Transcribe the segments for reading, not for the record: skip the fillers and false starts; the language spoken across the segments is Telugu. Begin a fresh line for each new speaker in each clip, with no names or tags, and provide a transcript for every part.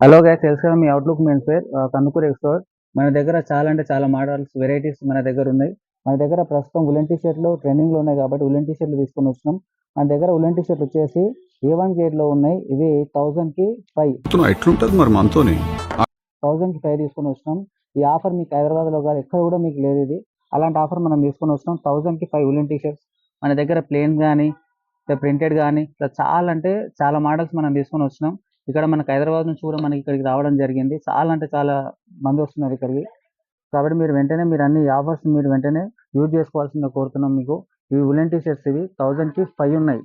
హలో గైస్, తెలుసు కదా మీ outlook men's wear Kandukur export. మన దగ్గర చాలా అంటే చాలా మోడల్స్ వెరైటీస్ మన దగ్గర ఉన్నాయి. మన దగ్గర ప్రస్తుతం ఉలెన్ టీ షర్ట్లు ట్రెండింగ్లో ఉన్నాయి కాబట్టి ఉలెన్ టీ షర్ట్లు తీసుకొని వచ్చినాం. మన దగ్గర ఉలెన్ టీ షర్ట్లు వచ్చేసి A1 గ్రేడ్లో ఉన్నాయి. ఇవి 1000కి 5
ఎట్లుంటది మరి మనతోని
1000కి 5 తీసుకొని వచ్చినాం. ఈ ఆఫర్ మీకు హైదరాబాద్లో కాదు, ఎక్కడ కూడా మీకు లేదు. ఇది అలాంటి ఆఫర్ మనం తీసుకొని వచ్చినాం. 1000కి 5 ఉలెన్ టీ షర్ట్స్ మన దగ్గర ప్లెయిన్ కానీ ప్రింటెడ్ కానీ ఇట్లా చాలా అంటే చాలా మోడల్స్ మనం తీసుకొని వచ్చినాం. ఇక్కడ మనకు హైదరాబాద్ నుంచి కూడా మనకి ఇక్కడికి రావడం జరిగింది. చాలా అంటే చాలా మంది వస్తున్నారు ఇక్కడికి. కాబట్టి మీరు వెంటనే మీరు అన్ని ఆఫర్స్ మీరు వెంటనే యూజ్ చేసుకోవాల్సిందిగా కోరుతున్నాం మీకు. ఇవి ఉలెన్ టీ షర్ట్స్ ఇవి 1000కి 5 ఉన్నాయి.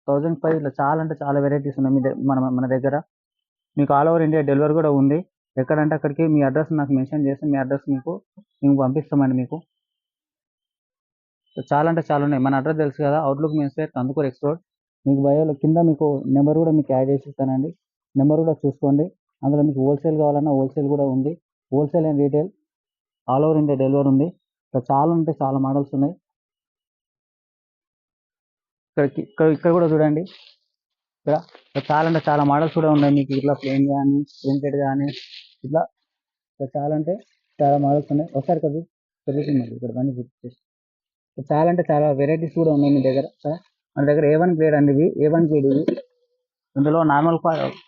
1005 ఇట్లా చాలా అంటే చాలా వెరైటీస్ ఉన్నాయి మన దగ్గర. మీకు ఆల్ ఓవర్ ఇండియా డెలివరీ కూడా ఉంది. ఎక్కడంటే అక్కడికి మీ అడ్రస్ నాకు మెన్షన్ చేస్తే మీ అడ్రస్ మేము పంపిస్తామండి మీకు. చాలా అంటే చాలా ఉన్నాయి. మన అడ్రస్ తెలుసు కదా, outlook men's wear Kandukur export. మీకు బయోలో కింద మీకు నెంబర్ కూడా మీకు యాడ్ చేసి ఇస్తానండి. నెంబర్ కూడా చూసుకోండి. అందులో మీకు హోల్సేల్ కావాలన్నా హోల్సేల్ కూడా ఉంది. Wholesale and retail all over India delivery ఉంది. ఇక్కడ చాలా అంటే చాలా మోడల్స్ ఉన్నాయి. ఇక్కడ కూడా చూడండి. ఇక్కడ చాలా అంటే చాలా మోడల్స్ కూడా ఉన్నాయి. మీకు ఇట్లా ప్లెయిన్ కానీ ప్రింటెడ్ కానీ ఇట్లా చాలా అంటే చాలా మోడల్స్ ఉన్నాయి. ఒకసారి కదా పెరుగుతుంది ఇక్కడ పని గుర్తు. చాలా అంటే చాలా వెరైటీస్ కూడా ఉన్నాయి మీ దగ్గర. మన దగ్గర A1 గ్రేడ్ అండి. ఇవి A1 గ్రేడ్ ఇవి. ఇందులో నార్మల్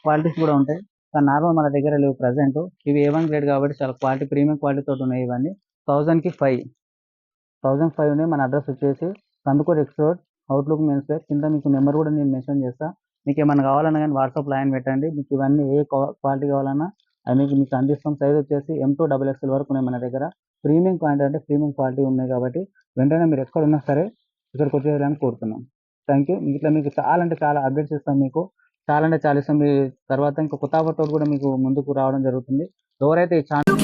క్వాలిటీస్ కూడా ఉంటాయి, కానీ నార్మల్ మన దగ్గర లేవు ప్రజెంట్. ఇవి A1 గ్రేడ్ కాబట్టి చాలా క్వాలిటీ ప్రీమియం క్వాలిటీ తోటి ఉన్నాయి. ఇవన్నీ 1000కి 5 ఉన్నాయి. మన అడ్రస్ వచ్చేసి Kandukur export outlook men's wear. కింద మీకు నెంబర్ కూడా నేను మెన్షన్ చేస్తాను. మీకు ఏమైనా కావాలన్నా కానీ వాట్సాప్ లైన్ పెట్టండి. మీకు ఇవన్నీ ఏ క్వాలిటీ కావాలన్నా అది మీకు అందిస్తాం. సైజ్ వచ్చేసి M2 XXL వరకు ఉన్నాయి మన దగ్గర. ప్రీమియం క్వాలిటీ అంటే ప్రీమియం క్వాలిటీ ఉన్నాయి కాబట్టి వెంటనే మీరు ఎక్కడ ఉన్నా సరే ఇక్కడికి వచ్చేయాలని కోరుతున్నాం. Thank you. ఇట్లా మీకు చాలా అంటే చాలా అప్డేట్స్ ఇస్తాం మీకు. చాలా అంటే చాలా ఇస్తాం. మీ తర్వాత ఇంకా కొత్త ఆఫర్తో కూడా మీకు ముందుకు రావడం జరుగుతుంది. ఎవరైతే ఈ ఛానల్